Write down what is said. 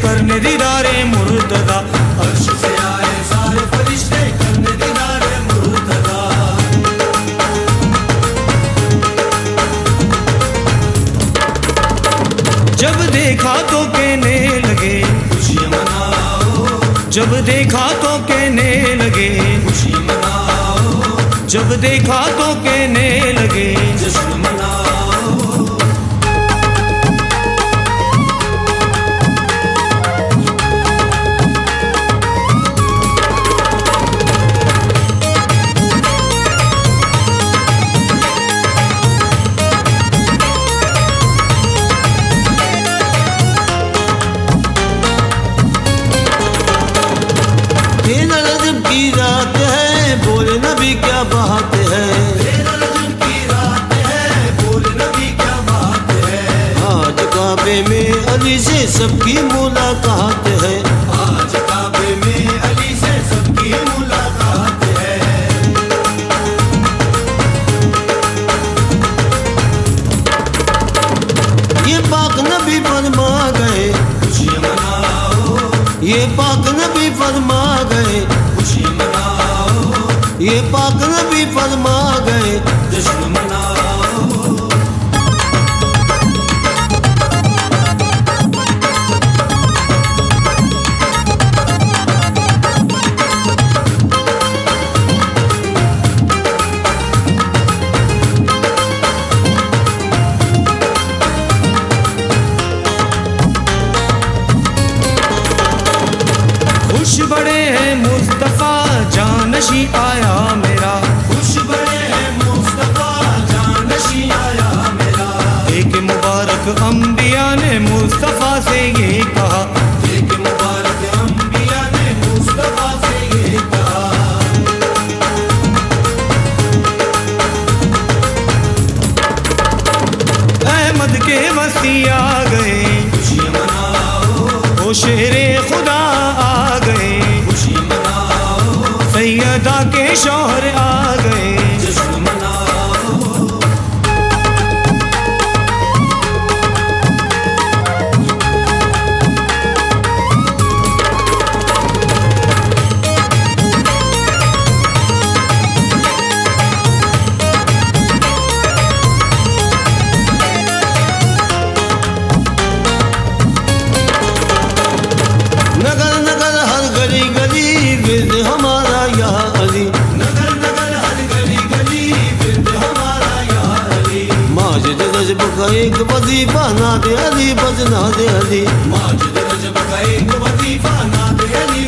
करने दीदारे मुर्तदा। अर्श से आए सारे फरिश्ते करने दीदारे मुर्तदा। जब देखा तो कहने लगे खुशी मनाओ। जब देखा तो कहने लगे खुशी मनाओ। जब देखा तो कहने लगे जश्न मनाओ। रजब की रात है बोले नबी क्या बात है। रजब की रात है बोले नबी क्या बात है। आज काबे में अली से सबकी मुलाकात है। आज काबे में अली से सबकी मुलाकात है। ये पाक नबी फरमा गए खुशी मनाओ। ये पाक नबी फरमा गए खुशी मनाओ। ये पाक नबी फरमा गए जश्न मनाओ। खुश बड़े हैं मुस्तफा जानशी आया मेरा। खुश बड़े हैं मुस्तफा जानशी आया मेरा। एक मुबारक अंबिया ने मुस्तफा से ये कहा। एक मुबारक अंबिया ने मुस्तफा से ये कहा। अहमद के मसी आ गए खुशी मनाओ। ओ शेरे खुदा आ गए खुशी मनाओ। सैयदा के शौहर आ गए जश्न मनाओ। नगर नगर हर गली गली विर्द हमारा या अली। नगर नगर हर गली गली विर्द हमारा या अली। माजिद रजब का एक वजीफा ना दे अली बजना दे अली। माजिद रजब का एक वजीफा ना दे अली।